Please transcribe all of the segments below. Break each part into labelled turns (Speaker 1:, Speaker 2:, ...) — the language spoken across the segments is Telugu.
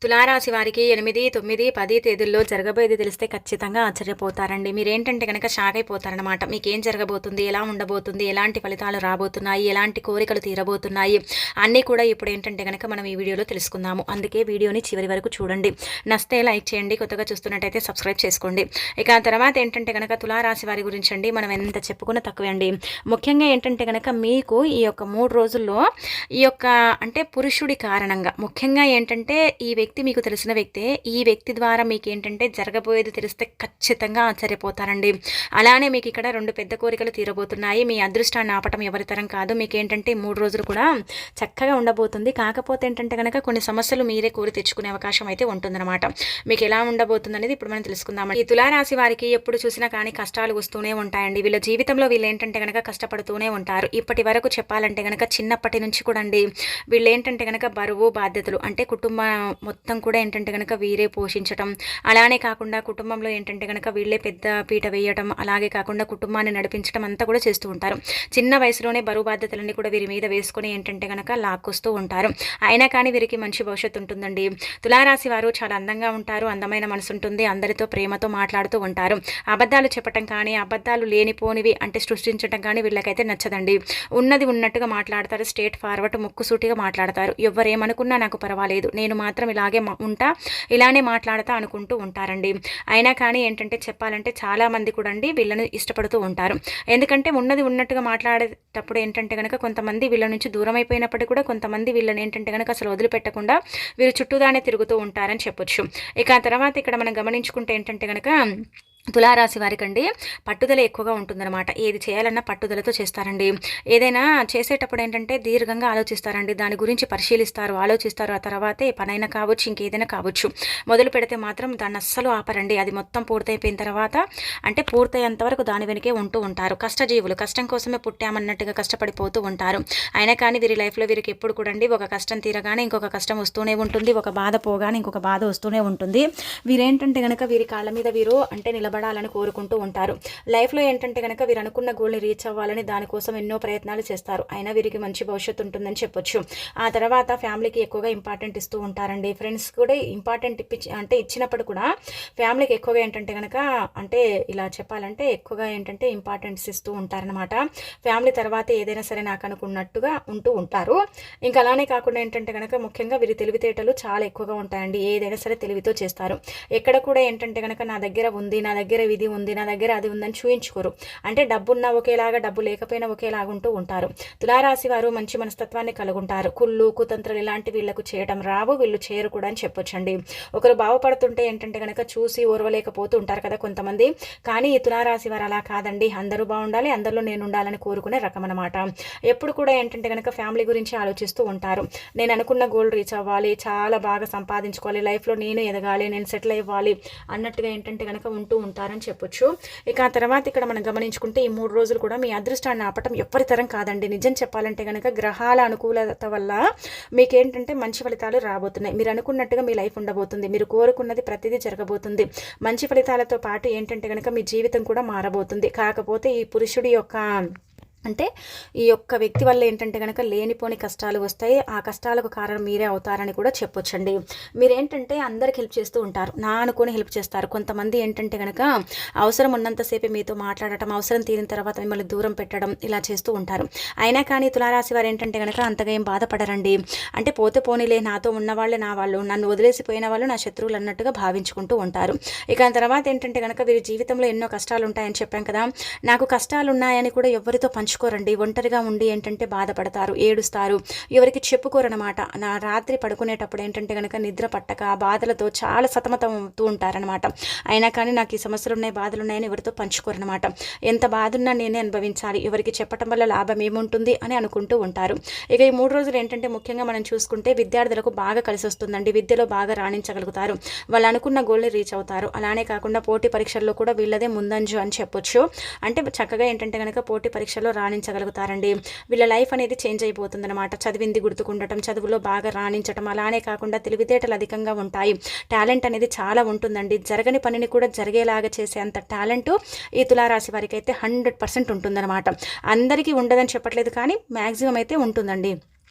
Speaker 1: తులారాశి వారికి 8, 9, 10 తేదీల్లో జరగబోయేది తెలిస్తే ఖచ్చితంగా ఆశ్చర్యపోతారండి. మీరేంటంటే గనక షాక్ అయిపోతారనమాట. మీకేం జరగబోతుంది? ఎలా ఉండబోతుంది? ఎలాంటి ఫలితాలు రాబోతున్నాయి? ఎలాంటి కోరికలు తీరబోతున్నాయి? అన్నీ కూడా ఇప్పుడు ఏంటంటే గనక మనం ఈ వీడియోలో తెలుసుకుందాము. అందుకే వీడియోని చివరి వరకు చూడండి. నచ్చితే లైక్ చేయండి. కొత్తగా చూస్తున్నట్టయితే సబ్స్క్రైబ్ చేసుకోండి. ఇక తర్వాత ఏంటంటే గనక తులారాశి వారి గురించి అండి మనం ఎంత చెప్పుకున్నా తక్కువే అండి. ముఖ్యంగా ఏంటంటే గనక మీకు ఈ యొక్క 3 రోజుల్లో ఈ యొక్క అంటే పురుషుడి కారణంగా ముఖ్యంగా ఏంటంటే ఈ వ్యక్తి మీకు తెలిసిన వ్యక్తే. ఈ వ్యక్తి ద్వారా మీకు ఏంటంటే జరగబోయేది తెలిస్తే ఖచ్చితంగా ఆశ్చర్యపోతారండి. అలానే మీకు ఇక్కడ 2 పెద్ద కోరికలు తీరబోతున్నాయి. మీ అదృష్టాన్ని ఆపటం ఎవరితరం కాదు. మీకు ఏంటంటే 3 రోజులు కూడా చక్కగా ఉండబోతుంది. కాకపోతే ఏంటంటే కనుక కొన్ని సమస్యలు మీరే కోరి తెచ్చుకునే అవకాశం అయితే ఉంటుందన్నమాట. మీకు ఎలా ఉండబోతుంది అనేది ఇప్పుడు మనం తెలుసుకుందామండి. ఈ తులారాశి వారికి ఎప్పుడు చూసినా కానీ కష్టాలు వస్తూనే ఉంటాయండి. వీళ్ళ జీవితంలో వీళ్ళు ఏంటంటే కనుక కష్టపడుతూనే ఉంటారు. ఇప్పటి వరకు చెప్పాలంటే కనుక చిన్నప్పటి నుంచి కూడా అండి వీళ్ళు ఏంటంటే కనుక బరువు బాధ్యతలు అంటే కుటుంబం మొత్తం కూడా ఏంటంటే కనుక వీరే పోషించటం, అలానే కాకుండా కుటుంబంలో ఏంటంటే కనుక వీళ్ళే పెద్ద పీట వేయటం, అలాగే కాకుండా కుటుంబాన్ని నడిపించడం అంతా కూడా చేస్తూ ఉంటారు. చిన్న వయసులోనే బరువు బాధ్యతలన్నీ కూడా వీరి మీద వేసుకొని ఏంటంటే కనుక లాక్కొస్తూ ఉంటారు. అయినా కానీ వీరికి మంచి భవిష్యత్తు ఉంటుందండి. తులారాశి వారు చాలా అందంగా ఉంటారు. అందమైన మనసు ఉంటుంది. అందరితో ప్రేమతో మాట్లాడుతూ ఉంటారు. అబద్ధాలు చెప్పటం కానీ అబద్ధాలు లేనిపోనివి అంటే సృష్టించడం కానీ వీళ్ళకైతే నచ్చదండి. ఉన్నది ఉన్నట్టుగా మాట్లాడతారు. స్ట్రేట్ ఫార్వర్డ్ ముక్కుసూటిగా మాట్లాడతారు. ఎవరేమనుకున్నా నాకు పర్వాలేదు, నేను మాత్రం ఇలాగే ఉంటా, ఇలానే మాట్లాడతా అనుకుంటూ ఉంటారండి. అయినా కానీ ఏంటంటే చెప్పాలంటే చాలామంది కూడా అండి వీళ్ళని ఇష్టపడుతూ ఉంటారు. ఎందుకంటే ఉన్నది ఉన్నట్టుగా మాట్లాడేటప్పుడు ఏంటంటే కనుక కొంతమంది వీళ్ళ నుంచి దూరం అయిపోయినప్పటికీ కూడా కొంతమంది వీళ్ళని ఏంటంటే కనుక అసలు వదిలిపెట్టకుండా వీరు చుట్టూదానే తిరుగుతూ ఉంటారని చెప్పొచ్చు. ఇక ఆ తర్వాత ఇక్కడ మనం గమనించుకుంటే ఏంటంటే కనుక తులారాశి వారికండి పట్టుదల ఎక్కువగా ఉంటుందన్నమాట. ఏది చేయాలన్నా పట్టుదలతో చేస్తారండి. ఏదైనా చేసేటప్పుడు ఏంటంటే దీర్ఘంగా ఆలోచిస్తారండి. దాని గురించి పరిశీలిస్తారు, ఆలోచిస్తారు. ఆ తర్వాతే పనైనా కావచ్చు, ఇంకేదైనా కావచ్చు. మొదలు పెడితే మాత్రం దాన్ని అస్సలు ఆపరండి. అది మొత్తం పూర్తయిపోయిన తర్వాత అంటే పూర్తయ్యేంత వరకు దాని వెనుకే ఉంటూ ఉంటారు. కష్టజీవులు, కష్టం కోసమే పుట్టామన్నట్టుగా కష్టపడిపోతూ ఉంటారు. అయినా కానీ వీరి లైఫ్లో వీరికి ఎప్పుడు కూడా అండి ఒక కష్టం తీరగానే ఇంకొక కష్టం వస్తూనే ఉంటుంది. ఒక బాధ పోగానే ఇంకొక బాధ వస్తూనే ఉంటుంది. వీరేంటంటే కనుక వీరి కాళ్ళ మీద వీరు అంటే నిలబడాలని కోరుకుంటూ ఉంటారు. లైఫ్లో ఏంటంటే కనుక వీరు అనుకున్న గోల్ని రీచ్ అవ్వాలని దానికోసం ఎన్నో ప్రయత్నాలు చేస్తారు. అయినా వీరికి మంచి భవిష్యత్తు ఉంటుందని చెప్పొచ్చు. ఆ తర్వాత ఫ్యామిలీకి ఎక్కువగా ఇంపార్టెంట్ ఇస్తూ ఉంటారండి. ఫ్రెండ్స్ కూడా ఇంపార్టెంట్ ఇచ్చినప్పుడు కూడా ఫ్యామిలీకి ఎక్కువగా ఏంటంటే కనుక అంటే ఇలా చెప్పాలంటే ఎక్కువగా ఏంటంటే ఇంపార్టెన్స్ ఇస్తూ ఉంటారనమాట. ఫ్యామిలీ తర్వాత ఏదైనా సరే నాకు అనుకున్నట్టుగా ఉంటూ ఉంటారు. ఇంకా అలానే కాకుండా ఏంటంటే కనుక ముఖ్యంగా వీరి తెలివితేటలు చాలా ఎక్కువగా ఉంటాయండి. ఏదైనా సరే తెలివితో చేస్తారు. ఎక్కడ కూడా ఏంటంటే కనుక నా దగ్గర ఉంది, నా దగ్గర ఇది ఉంది, నా దగ్గర అది ఉందని చూయించుకోరు. అంటే డబ్బున్నా ఒకేలాగా, డబ్బు లేకపోయినా ఒకేలాగా ఉంటూ ఉంటారు. తులారాశి వారు మంచి మనస్తత్వాన్ని కలుగుంటారు. కుళ్ళు కుతంత్రాలు ఇలాంటి వీళ్ళకు చేయడం రావు, వీళ్ళు చేయరు కూడా అని చెప్పొచ్చండి. ఒకరు బాగుపడుతుంటే ఏంటంటే కనుక చూసి ఓర్వలేకపోతూ ఉంటారు కదా కొంతమంది. కానీ ఈ తులారాశి వారు అలా కాదండి. అందరూ బాగుండాలి, అందరిలో నేను ఉండాలని కోరుకునే రకం అనమాట. ఎప్పుడు కూడా ఏంటంటే కనుక ఫ్యామిలీ గురించి ఆలోచిస్తూ ఉంటారు. నేను అనుకున్న గోల్ రీచ్ అవ్వాలి, చాలా బాగా సంపాదించుకోవాలి, లైఫ్లో నేను ఎదగాలి, నేను సెటిల్ అవ్వాలి అన్నట్టుగా ఏంటంటే కనుక ఉంటూ ఉంటారని చెప్పొచ్చు. ఇక ఆ తర్వాత ఇక్కడ మనం గమనించుకుంటే ఈ 3 రోజులు కూడా మీ అదృష్టాన్ని ఆపటం ఎవ్వరి తరం కాదండి. నిజం చెప్పాలంటే కనుక గ్రహాల అనుకూలత వల్ల మీకేంటంటే మంచి ఫలితాలు రాబోతున్నాయి. మీరు అనుకున్నట్టుగా మీ లైఫ్ ఉండబోతుంది. మీరు కోరుకున్నది ప్రతిదీ జరగబోతుంది. మంచి ఫలితాలతో పాటు ఏంటంటే కనుక మీ జీవితం కూడా మారబోతుంది. కాకపోతే ఈ పురుషుడి యొక్క అంటే ఈ యొక్క వ్యక్తి వల్ల ఏంటంటే కనుక లేనిపోని కష్టాలు వస్తాయి. ఆ కష్టాలకు కారణం మీరే అవుతారని కూడా చెప్పొచ్చండి. మీరేంటంటే అందరికి హెల్ప్ చేస్తూ ఉంటారు, నా అనుకుని హెల్ప్ చేస్తారు. కొంతమంది ఏంటంటే కనుక అవసరం ఉన్నంతసేపే మీతో మాట్లాడటం, అవసరం తీరిన తర్వాత మిమ్మల్ని దూరం పెట్టడం ఇలా చేస్తూ ఉంటారు. అయినా కానీ తులారాశి వారు ఏంటంటే కనుక అంతగా ఏం బాధపడరండి. అంటే పోతే పోనీలే, నాతో ఉన్నవాళ్ళే నా వాళ్ళు, నన్ను వదిలేసిపోయిన వాళ్ళు నా శత్రువులు అన్నట్టుగా భావించుకుంటూ ఉంటారు. ఇక తర్వాత ఏంటంటే కనుక వీరి జీవితంలో ఎన్నో కష్టాలు ఉంటాయని చెప్పాం కదా. నాకు కష్టాలు ఉన్నాయని కూడా ఎవరితో పంచుకోరండి. ఒంటరిగా ఉండి ఏంటంటే బాధపడతారు, ఏడుస్తారు, ఎవరికి చెప్పుకోరనమాట. నా రాత్రి పడుకునేటప్పుడు ఏంటంటే కనుక నిద్ర పట్టక బాధలతో చాలా సతమతం అవుతూ ఉంటారనమాట. అయినా కానీ నాకు ఈ సమస్యలు ఉన్నాయి, బాధలు ఉన్నాయని ఎవరితో పంచుకోరనమాట. ఎంత బాధ ఉన్నా నేనే అనుభవించాలి, ఎవరికి చెప్పటం వల్ల లాభం ఏముంటుంది అని అనుకుంటూ ఉంటారు. ఇక ఈ 3 రోజులు ఏంటంటే ముఖ్యంగా మనం చూసుకుంటే విద్యార్థులకు బాగా కలిసి వస్తుందండి. విద్యలో బాగా రాణించగలుగుతారు. వాళ్ళు అనుకున్న గోల్ని రీచ్ అవుతారు. అలానే కాకుండా పోటీ పరీక్షల్లో కూడా వీళ్ళదే ముందంజు అని చెప్పొచ్చు. అంటే చక్కగా ఏంటంటే కనుక పోటీ పరీక్షల్లో రాణించగలుగుతారండి. వీళ్ళ లైఫ్ అనేది చేంజ్ అయిపోతుందన్నమాట. చదివింది గుర్తుకుండటం, చదువులో బాగా రాణించటం, అలానే కాకుండా తెలివితేటలు అధికంగా ఉంటాయి. టాలెంట్ అనేది చాలా ఉంటుందండి. జరగని పనిని కూడా జరిగేలాగా చేసే అంత టాలెంట్ ఈ తులారాశి వారికి అయితే 100% ఉంటుందన్నమాట. అందరికీ ఉండదని చెప్పట్లేదు, కానీ మ్యాక్సిమం అయితే ఉంటుందండి.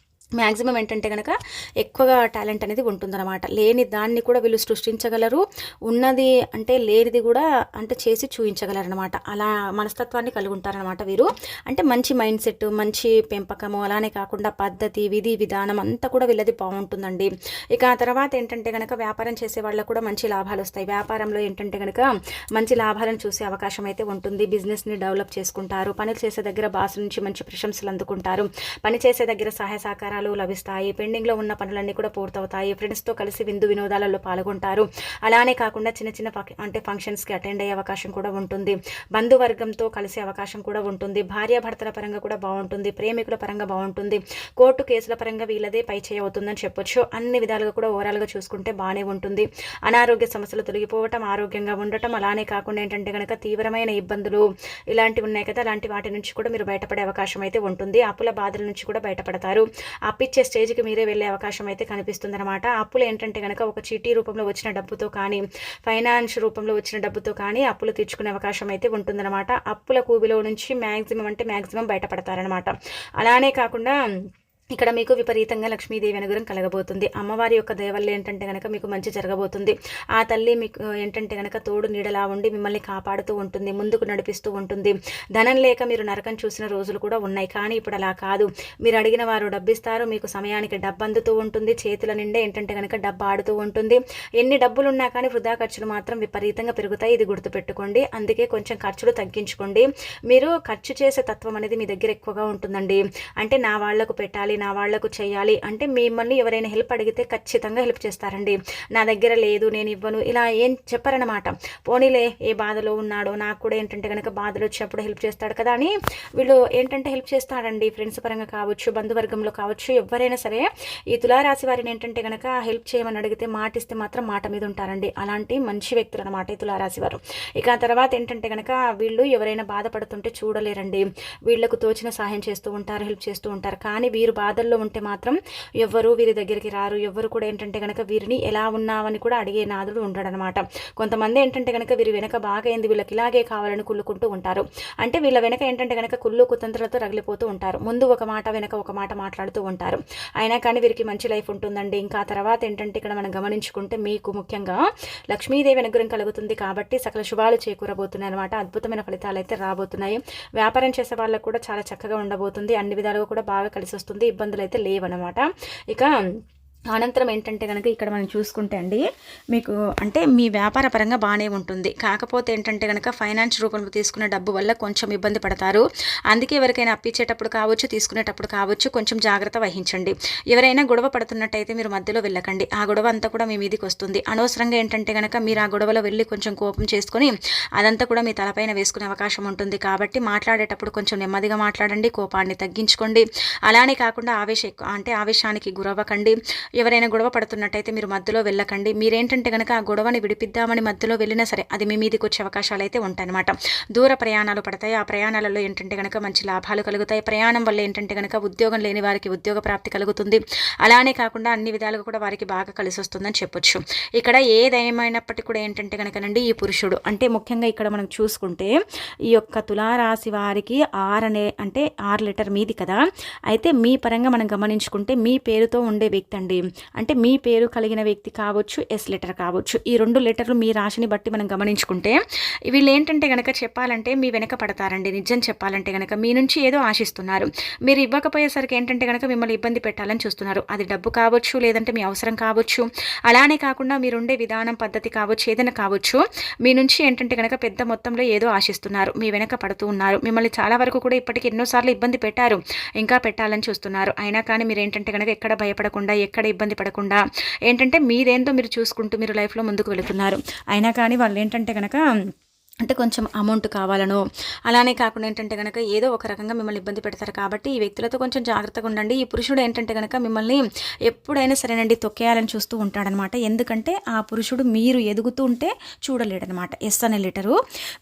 Speaker 1: మ్యాక్సిమం ఏంటంటే కనుక ఎక్కువగా టాలెంట్ అనేది ఉంటుందన్నమాట. లేని దాన్ని కూడా వీళ్ళు సృష్టించగలరు, ఉన్నది అంటే లేనిది కూడా అంటే చేసి చూపించగలరనమాట. అలా మనస్తత్వాన్ని కలిగి ఉంటారనమాట వీరు. అంటే మంచి మైండ్ సెట్, మంచి పెంపకము, అలానే కాకుండా పద్ధతి, విధి విధానం అంతా కూడా వీళ్ళది బాగుంటుందండి. ఇక ఆ తర్వాత ఏంటంటే కనుక వ్యాపారం చేసే వాళ్ళకు కూడా మంచి లాభాలు వస్తాయి. వ్యాపారంలో ఏంటంటే కనుక మంచి లాభాలను చూసే అవకాశం అయితే ఉంటుంది. బిజినెస్ని డెవలప్ చేసుకుంటారు. పనులు చేసే దగ్గర బాస్ నుంచి మంచి ప్రశంసలు అందుకుంటారు. పని చేసే దగ్గర సహాయ సహకారాలు లభిస్తాయి. పెండింగ్లో ఉన్న పనులన్నీ కూడా పూర్తవుతాయి. ఫ్రెండ్స్తో కలిసి విందు వినోదాలలో పాల్గొంటారు. అలానే కాకుండా చిన్న చిన్న అంటే ఫంక్షన్స్కి అటెండ్ అయ్యే అవకాశం కూడా ఉంటుంది. బంధువర్గంతో కలిసే అవకాశం కూడా ఉంటుంది. భార్యాభర్తల పరంగా కూడా బాగుంటుంది. ప్రేమికుల పరంగా బాగుంటుంది. కోర్టు కేసుల పరంగా వీళ్ళదే పై చేయి అవుతుందని చెప్పొచ్చు. అన్ని విధాలుగా కూడా ఓవరాల్గా చూసుకుంటే బాగానే ఉంటుంది. అనారోగ్య సమస్యలు తొలగిపోవటం, ఆరోగ్యంగా ఉండటం, అలానే కాకుండా ఏంటంటే కనుక తీవ్రమైన ఇబ్బందులు ఇలాంటివి ఉన్నాయి కదా, అలాంటి వాటి నుంచి కూడా మీరు బయటపడే అవకాశం అయితే ఉంటుంది. అప్పుల బాధల నుంచి కూడా బయటపడతారు. అప్పిచ్చే స్టేజ్కి మీరే వెళ్ళే అవకాశం అయితే కనిపిస్తుంది అనమాట. అప్పులు ఏంటంటే కనుక ఒక చీటీ రూపంలో వచ్చిన డబ్బుతో కానీ, ఫైనాన్స్ రూపంలో వచ్చిన డబ్బుతో కానీ అప్పులు తీర్చుకునే అవకాశం అయితే ఉంటుందన్నమాట. అప్పుల కూబిలో నుంచి మ్యాక్సిమం బయటపడతారనమాట. అలానే కాకుండా ఇక్కడ మీకు విపరీతంగా లక్ష్మీదేవి అనుగ్రహం కలగబోతుంది. అమ్మవారి యొక్క దయవల్ల ఏంటంటే కనుక మీకు మంచి జరగబోతుంది. ఆ తల్లి మీకు ఏంటంటే కనుక తోడు నీడలా ఉండి మిమ్మల్ని కాపాడుతూ ఉంటుంది, ముందుకు నడిపిస్తూ ఉంటుంది. ధనం లేక మీరు నరకం చూసిన రోజులు కూడా ఉన్నాయి. కానీ ఇప్పుడు అలా కాదు. మీరు అడిగిన వారు డబ్బిస్తారు. మీకు సమయానికి డబ్బు అందుతూ ఉంటుంది. చేతుల నిండా ఏంటంటే కనుక డబ్బు ఆడుతూ ఉంటుంది. ఎన్ని డబ్బులు ఉన్నా కానీ వృధా ఖర్చులు మాత్రం విపరీతంగా పెరుగుతాయి. ఇది గుర్తుపెట్టుకోండి. అందుకే కొంచెం ఖర్చులు తగ్గించుకోండి. మీరు ఖర్చు చేసే తత్వం అనేది మీ దగ్గర ఎక్కువగా ఉంటుందండి. అంటే నా వాళ్లకు పెట్టాలి, నా వాళ్లకు చేయాలి అంటే మిమ్మల్ని ఎవరైనా హెల్ప్ అడిగితే ఖచ్చితంగా హెల్ప్ చేస్తారండి. నా దగ్గర లేదు, నేను ఇవ్వను, ఇలా ఏం చెప్పారనమాట. పోనీలే ఏ బాధలో ఉన్నాడో, నాకు కూడా ఏంటంటే కనుక బాధలు వచ్చినప్పుడు హెల్ప్ చేస్తాడు కదా అని వీళ్ళు ఏంటంటే హెల్ప్ చేస్తాడండి. ఫ్రెండ్స్ పరంగా కావచ్చు, బంధువర్గంలో కావచ్చు, ఎవరైనా సరే ఈ తులారాశి వారిని ఏంటంటే కనుక హెల్ప్ చేయమని అడిగితే మాటిస్తే మాత్రం మాట మీద ఉంటారండి. అలాంటి మంచి వ్యక్తులు అనమాట ఈ తులారాశి వారు. ఇక ఆ తర్వాత ఏంటంటే కనుక వీళ్ళు ఎవరైనా బాధపడుతుంటే చూడలేరండి. వీళ్లకు తోచిన సహాయం చేస్తూ ఉంటారు, హెల్ప్ చేస్తూ ఉంటారు. కానీ వీరు బాధల్లో ఉంటే మాత్రం ఎవ్వరూ వీరి దగ్గరికి రారు. ఎవ్వరు కూడా ఏంటంటే కనుక వీరిని ఎలా ఉన్నావని కూడా అడిగే నాదుడు ఉండడనమాట. కొంతమంది ఏంటంటే కనుక వీరి వెనక బాగా అయింది, వీళ్ళకి ఇలాగే కావాలని కుళ్ళుకుంటూ ఉంటారు. అంటే వీళ్ళ వెనక ఏంటంటే కనుక కుళ్ళు కుతంత్రాలతో రగిలిపోతూ ఉంటారు. ముందు ఒక మాట వెనక ఒక మాట మాట్లాడుతూ ఉంటారు. అయినా కానీ వీరికి మంచి లైఫ్ ఉంటుందండి. ఇంకా తర్వాత ఏంటంటే ఇక్కడ మనం గమనించుకుంటే మీకు ముఖ్యంగా లక్ష్మీదేవి అనుగ్రహం కలుగుతుంది కాబట్టి సకల శుభాలు చేకూరబోతున్నాయి అనమాట. అద్భుతమైన ఫలితాలు అయితే రాబోతున్నాయి. వ్యాపారం చేసే వాళ్ళకు కూడా చాలా చక్కగా ఉండబోతుంది. అన్ని విధాలుగా కూడా బాగా కలిసి వస్తుంది. ఇబ్బందులు అయితే లేవన్నమాట. ఇక అనంతరం ఏంటంటే కనుక ఇక్కడ మనం చూసుకుంటే అండి మీకు అంటే మీ వ్యాపార పరంగా బాగానే ఉంటుంది. కాకపోతే ఏంటంటే కనుక ఫైనాన్స్ రూపంలో తీసుకున్న డబ్బు వల్ల కొంచెం ఇబ్బంది పడతారు. అందుకే ఎవరికైనా అప్పిచ్చేటప్పుడు కావచ్చు, తీసుకునేటప్పుడు కావచ్చు కొంచెం జాగ్రత్త వహించండి. ఎవరైనా గొడవ పడుతున్నట్టయితే మీరు మధ్యలో వెళ్ళకండి. ఆ గొడవ అంతా కూడా మీ మీదికి వస్తుంది. అనవసరంగా ఏంటంటే కనుక మీరు ఆ గొడవలో వెళ్ళి కొంచెం కోపం చేసుకొని అదంతా కూడా మీ తలపైన వేసుకునే అవకాశం ఉంటుంది. కాబట్టి మాట్లాడేటప్పుడు కొంచెం నెమ్మదిగా మాట్లాడండి, కోపాన్ని తగ్గించుకోండి. అలానే కాకుండా ఆవేశానికి గురవ్వకండి. ఎవరైనా గొడవ పడుతున్నట్టయితే మీరు మధ్యలో వెళ్ళకండి. మీరేంటంటే కనుక ఆ గొడవని విడిపిద్దామని మధ్యలో వెళ్ళినా సరే అది మీ మీదకి వచ్చే అవకాశాలు అయితే ఉంటాయన్నమాట. దూర ప్రయాణాలు పడతాయి. ఆ ప్రయాణాలలో ఏంటంటే కనుక మంచి లాభాలు కలుగుతాయి. ప్రయాణం వల్ల ఏంటంటే కనుక ఉద్యోగం లేని వారికి ఉద్యోగ ప్రాప్తి కలుగుతుంది. అలానే కాకుండా అన్ని విధాలుగా కూడా వారికి బాగా కలిసి వస్తుందని చెప్పొచ్చు. ఇక్కడ ఏదేమైనప్పటికీ కూడా ఏంటంటే కనుకనండి ఈ పురుషుడు అంటే ముఖ్యంగా ఇక్కడ మనం చూసుకుంటే ఈ యొక్క తులారాశి వారికి 6 లెటర్ మీది కదా. అయితే మీ పరంగా మనం గమనించుకుంటే మీ పేరుతో ఉండే వ్యక్తి అండి. అంటే మీ పేరు కలిగిన వ్యక్తి కావచ్చు, ఎస్ లెటర్ కావచ్చు. ఈ 2 లెటర్లు మీ రాశిని బట్టి మనం గమనించుకుంటే వీళ్ళు ఏంటంటే కనుక చెప్పాలంటే మీ వెనక పడతారండి. నిజం చెప్పాలంటే కనుక మీ నుంచి ఏదో ఆశిస్తున్నారు. మీరు ఇవ్వకపోయేసరికి ఏంటంటే కనుక మిమ్మల్ని ఇబ్బంది పెట్టాలని చూస్తున్నారు. అది డబ్బు కావచ్చు, లేదంటే మీ అవసరం కావచ్చు. అలానే కాకుండా మీరుండే విధానం, పద్ధతి కావచ్చు, ఏదైనా కావచ్చు. మీ నుంచి ఏంటంటే కనుక పెద్ద మొత్తంలో ఏదో ఆశిస్తున్నారు. మీ వెనక పడుతూ ఉన్నారు. మిమ్మల్ని చాలా వరకు కూడా ఇప్పటికి ఎన్నోసార్లు ఇబ్బంది పెట్టారు, ఇంకా పెట్టాలని చూస్తున్నారు. అయినా కానీ మీరు ఏంటంటే కనుక ఎక్కడ భయపడకుండా, ఎక్కడ ఇబ్బంది పడకుండా ఏంటంటే మీరేంటో మీరు చూసుకుంటూ మీరు లైఫ్లో ముందుకు వెళుతున్నారు. అయినా కానీ వాళ్ళు ఏంటంటే కనుక అంటే కొంచెం అమౌంట్ కావాలనో అలానే కాకుండా ఏంటంటే కనుక ఏదో ఒక రకంగా మిమ్మల్ని ఇబ్బంది పెడతారు. కాబట్టి ఈ వ్యక్తులతో కొంచెం జాగ్రత్తగా ఉండండి. ఈ పురుషుడు ఏంటంటే కనుక మిమ్మల్ని ఎప్పుడైనా సరేనండి తొక్కేయాలని చూస్తూ ఉంటాడనమాట. ఎందుకంటే ఆ పురుషుడు మీరు ఎదుగుతూ ఉంటే చూడలేడనమాట. ఎస్ అనే లెటరు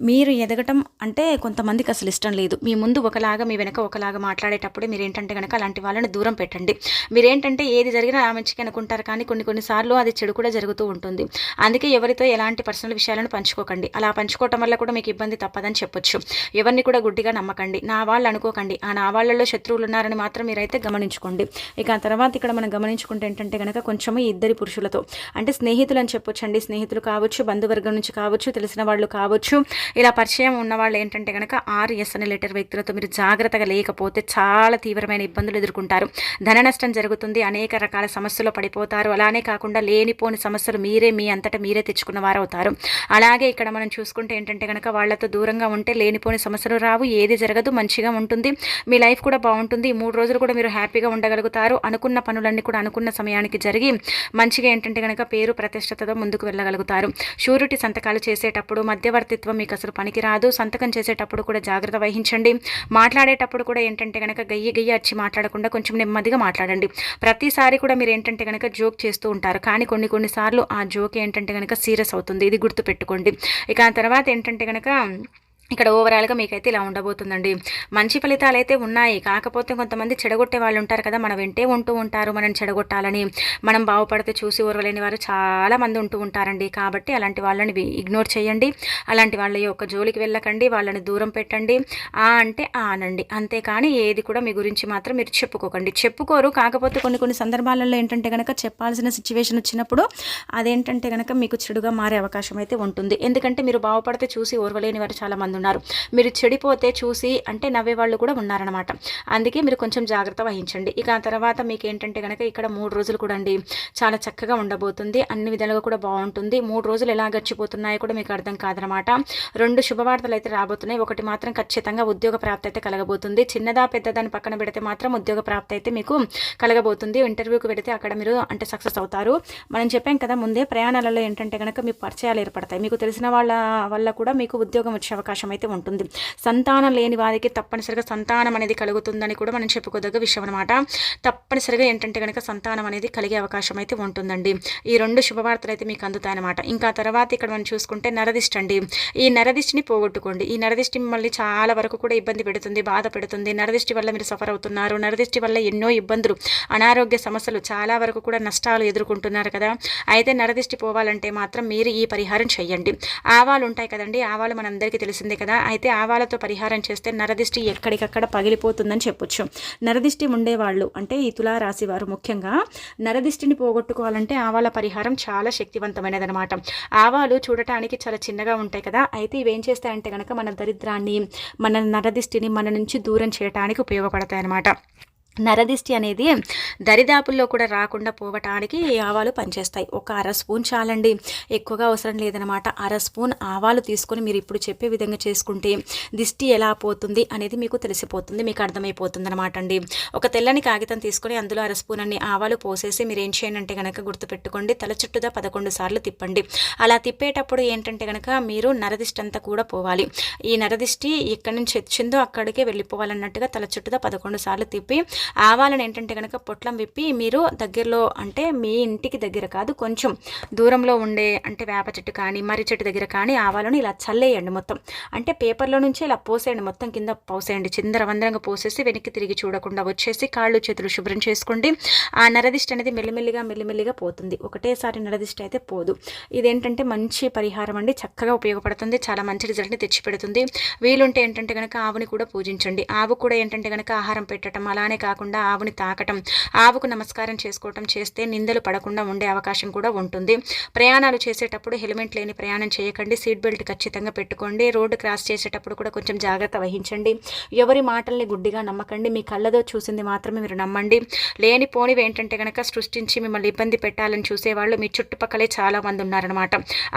Speaker 1: మీరు ఎదగటం అంటే కొంతమందికి అసలు ఇష్టం లేదు. మీ ముందు ఒకలాగా మీ వెనక ఒకలాగా మాట్లాడేటప్పుడే మీరు ఏంటంటే కనుక అలాంటి వాళ్ళని దూరం పెట్టండి. మీరేంటంటే ఏది జరిగినా ఆ మంచిగా అనుకుంటారు, కానీ కొన్నిసార్లు అది చెడు కూడా జరుగుతూ ఉంటుంది. అందుకే ఎవరితో ఎలాంటి పర్సనల్ విషయాలను పంచుకోకండి. అలా పంచుకోవటం వల్ల కూడా మీకు ఇబ్బంది తప్పదని చెప్పొచ్చు. ఎవరిని కూడా గుడ్డిగా నమ్మకండి, నా వాళ్ళు అనుకోకండి. ఆ నా వాళ్ళలో శత్రువులు ఉన్నారని మాత్రం మీరైతే గమనించుకోండి. ఇక ఆ తర్వాత ఇక్కడ మనం గమనించుకుంటే ఏంటంటే కనుక కొంచెము ఇద్దరి పురుషులతో అంటే స్నేహితులు అని చెప్పొచ్చండి. స్నేహితులు కావచ్చు, బంధువర్గం నుంచి కావచ్చు, తెలిసిన వాళ్ళు కావచ్చు, ఇలా పరిచయం ఉన్న వాళ్ళు ఏంటంటే కనుక RS అనే లెటర్ వ్యక్తులతో మీరు జాగ్రత్తగా లేకపోతే చాలా తీవ్రమైన ఇబ్బందులు ఎదుర్కొంటారు. ధన నష్టం జరుగుతుంది, అనేక రకాల సమస్యలు పడిపోతారు. అలానే కాకుండా లేనిపోని సమస్యలు మీరే మీ అంతటా మీరే తెచ్చుకున్న వారు అవుతారు. అలాగే ఇక్కడ మనం చూసుకుంటే ఏంటంటే కనుక వాళ్ళతో దూరంగా ఉంటే లేనిపోని సమస్యలు రావు, ఏది జరగదు, మంచిగా ఉంటుంది, మీ లైఫ్ కూడా బాగుంటుంది. 3 రోజులు కూడా మీరు హ్యాపీగా ఉండగలుగుతారు. అనుకున్న పనులన్నీ కూడా అనుకున్న సమయానికి జరిగి మంచిగా ఏంటంటే కనుక పేరు ప్రతిష్టతతో ముందుకు వెళ్ళగలుగుతారు. షూరిటీ సంతకాలు చేసేటప్పుడు మధ్యవర్తిత్వం మీకు అసలు పనికిరాదు. సంతకం చేసేటప్పుడు కూడా జాగ్రత్త వహించండి. మాట్లాడేటప్పుడు కూడా ఏంటంటే కనుక గయ్యి అచ్చి మాట్లాడకుండా కొంచెం నెమ్మదిగా మాట్లాడండి. ప్రతిసారి కూడా మీరు ఏంటంటే కనుక జోక్ చేస్తూ ఉంటారు, కానీ కొన్నిసార్లు ఆ జోక్ ఏంటంటే కనుక సీరియస్ అవుతుంది. ఇది గుర్తుపెట్టుకోండి. ఇక ఆ తర్వాత ఏంటంటే కనుక ఇక్కడ ఓవరాల్గా మీకైతే ఇలా ఉండబోతుందండి. మంచి ఫలితాలు అయితే ఉన్నాయి, కాకపోతే కొంతమంది చెడగొట్టే వాళ్ళు ఉంటారు కదా, మన వెంటే ఉంటూ ఉంటారు మనం చెడగొట్టాలని. మనం బాగుపడితే చూసి ఓర్వలేని వారు చాలామంది ఉంటూ ఉంటారండి. కాబట్టి అలాంటి వాళ్ళని ఇగ్నోర్ చేయండి. అలాంటి వాళ్ళ యొక్క జోలికి వెళ్ళకండి, వాళ్ళని దూరం పెట్టండి. అంటే అనండి, అంతేకాని ఏది కూడా మీ గురించి మాత్రం మీరు చెప్పుకోకండి. చెప్పుకోరు, కాకపోతే కొన్ని సందర్భాలలో ఏంటంటే కనుక చెప్పాల్సిన సిచ్యువేషన్ వచ్చినప్పుడు అదేంటంటే కనుక మీకు చెడుగా మారే అవకాశం అయితే ఉంటుంది. ఎందుకంటే మీరు బాగుపడితే చూసి ఓర్వలేని వారు చాలామంది ఉన్నారు. మీరు చెడిపోతే చూసి అంటే నవ్వే వాళ్ళు కూడా ఉన్నారనమాట. అందుకే మీరు కొంచెం జాగ్రత్త వహించండి. ఇక ఆ తర్వాత మీకు ఏంటంటే కనుక ఇక్కడ 3 రోజులు కూడా అండి చాలా చక్కగా ఉండబోతుంది. అన్ని విధాలుగా కూడా బాగుంటుంది. 3 రోజులు ఎలా గడిచిపోతున్నాయో కూడా మీకు అర్థం కాదనమాట. 2 శుభవార్తలు అయితే రాబోతున్నాయి. ఒకటి మాత్రం ఖచ్చితంగా ఉద్యోగ ప్రాప్తి అయితే కలగబోతుంది. చిన్నదా పెద్దదాన్ని పక్కన పెడితే మాత్రం ఉద్యోగ ప్రాప్తి అయితే మీకు కలగబోతుంది. ఇంటర్వ్యూకి పెడితే అక్కడ మీరు అంటే సక్సెస్ అవుతారు. మనం చెప్పాం కదా ముందే, ప్రయాణాలలో ఏంటంటే కనుక మీ పరిచయాలు ఏర్పడతాయి. మీకు తెలిసిన వాళ్ళ వల్ల కూడా మీకు ఉద్యోగం వచ్చే అవకాశం అయితే ఉంటుంది. సంతానం లేని వారికి తప్పనిసరిగా సంతానం అనేది కలుగుతుందని కూడా మనం చెప్పుకోదగ్గ విషయం అనమాట. తప్పనిసరిగా ఏంటంటే కనుక సంతానం అనేది కలిగే అవకాశం అయితే ఉంటుందండి. ఈ 2 శుభవార్తలు అయితే మీకు అందుతాయన్నమాట. ఇంకా తర్వాత ఇక్కడ మనం చూసుకుంటే నరదిష్టి అండి. ఈ నరదిష్టిని పోగొట్టుకోండి. ఈ నరదిష్టి మిమ్మల్ని చాలా వరకు కూడా ఇబ్బంది పెడుతుంది, బాధ పెడుతుంది. నరదిష్టి వల్ల మీరు సఫర్ అవుతున్నారు. నరదిష్టి వల్ల ఎన్నో ఇబ్బందులు, అనారోగ్య సమస్యలు, చాలా వరకు కూడా నష్టాలు ఎదుర్కొంటున్నారు కదా. అయితే నరదిష్టి పోవాలంటే మాత్రం మీరు ఈ పరిహారం చేయండి. ఆవాలు ఉంటాయి కదండి, ఆవాలు మనందరికీ తెలిసిందే కదా. అయితే ఆవాలతో పరిహారం చేస్తే నరదిష్టి ఎక్కడికక్కడ పగిలిపోతుందని చెప్పొచ్చు. నరదిష్టి ఉండేవాళ్ళు అంటే ఈ తులా రాశి వారు ముఖ్యంగా నరదిష్టిని పోగొట్టుకోవాలంటే ఆవాల పరిహారం చాలా శక్తివంతమైనది అనమాట. ఆవాలు చూడటానికి చాలా చిన్నగా ఉంటాయి కదా. అయితే ఇవేం చేస్తాయంటే కనుక మన దరిద్రాన్ని, మన నరదిష్టిని మన నుంచి దూరం చేయడానికి ఉపయోగపడతాయి అనమాట. నరదిష్టి అనేది దరిదాపుల్లో కూడా రాకుండా పోవటానికి ఈ ఆవాలు పనిచేస్తాయి. ఒక 1/2 స్పూన్ చాలండి, ఎక్కువగా అవసరం లేదనమాట. 1/2 స్పూన్ ఆవాలు తీసుకొని మీరు ఇప్పుడు చెప్పే విధంగా చేసుకుంటే దిష్టి ఎలా పోతుంది అనేది మీకు తెలిసిపోతుంది, మీకు అర్థమైపోతుంది అనమాట అండి. ఒక తెల్లని కాగితం తీసుకొని అందులో 1/2 స్పూన్ అన్ని ఆవాలు పోసేసి మీరు ఏం చేయండి అంటే కనుక గుర్తుపెట్టుకోండి, తల చుట్టూదా 11 సార్లు తిప్పండి. అలా తిప్పేటప్పుడు ఏంటంటే కనుక మీరు నరదిష్టి అంతా కూడా పోవాలి. ఈ నరదిష్టి ఎక్కడి నుంచి వచ్చిందో అక్కడికే వెళ్ళిపోవాలన్నట్టుగా తల చుట్టూదా 11 సార్లు తిప్పి ఆవాలను ఏంటంటే కనుక పొట్లం విప్పి మీరు దగ్గరలో అంటే మీ ఇంటికి దగ్గర కాదు కొంచెం దూరంలో ఉండే అంటే వేప చెట్టు కానీ మర్రి చెట్టు దగ్గర కానీ ఆవాలను ఇలా చల్లేయండి. మొత్తం అంటే పేపర్లో నుంచి ఇలా పోసేయండి, మొత్తం కింద పోసేయండి. చిందరవందరంగా పోసేసి వెనక్కి తిరిగి చూడకుండా వచ్చేసి కాళ్ళు చేతులు శుభ్రం చేసుకోండి. ఆ నరదిష్టి అనేది మెల్లిమెల్లిగా పోతుంది. ఒకటేసారి నరదిష్టి అయితే పోదు. ఇదేంటంటే మంచి పరిహారం అండి, చక్కగా ఉపయోగపడుతుంది, చాలా మంచి రిజల్ట్ని తెచ్చిపెడుతుంది. వీలుంటే ఏంటంటే కనుక ఆవుని కూడా పూజించండి. ఆవు కూడా ఏంటంటే కనుక ఆహారం పెట్టడం, అలానే కాకుండా ఆవుని తాకటం, ఆవుకు నమస్కారం చేసుకోవటం చేస్తే నిందలు పడకుండా ఉండే అవకాశం కూడా ఉంటుంది. ప్రయాణాలు చేసేటప్పుడు హెల్మెట్ లేని ప్రయాణం చేయకండి. సీట్ బెల్ట్ ఖచ్చితంగా పెట్టుకోండి. రోడ్డు క్రాస్ చేసేటప్పుడు కూడా కొంచెం జాగ్రత్త వహించండి. ఎవరి మాటల్ని గుడ్డిగా నమ్మకండి. మీ కళ్ళతో చూసింది మాత్రమే మీరు నమ్మండి. లేనిపోనివి ఏంటంటే కనుక సృష్టించి మిమ్మల్ని ఇబ్బంది పెట్టాలని చూసేవాళ్ళు మీ చుట్టుపక్కలే చాలా మంది ఉన్నారనమాట.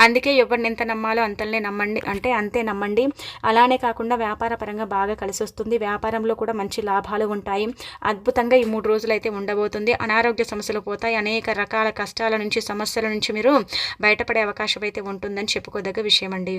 Speaker 1: అందుకే ఎవరిని ఎంత నమ్మాలో అంతనే నమ్మండి, అంటే అంతే నమ్మండి. అలానే కాకుండా వ్యాపార పరంగా బాగా కలిసి వస్తుంది. వ్యాపారంలో కూడా మంచి లాభాలు ఉంటాయి. అద్భుతంగా ఈ 3 రోజులు అయితే ఉండబోతుంది. అనారోగ్య సమస్యలు పోతాయి. అనేక రకాల కష్టాల నుంచి, సమస్యల నుంచి మీరు బయటపడే అవకాశం అయితే ఉంటుందని చెప్పుకోదగ్గ విషయం అండి.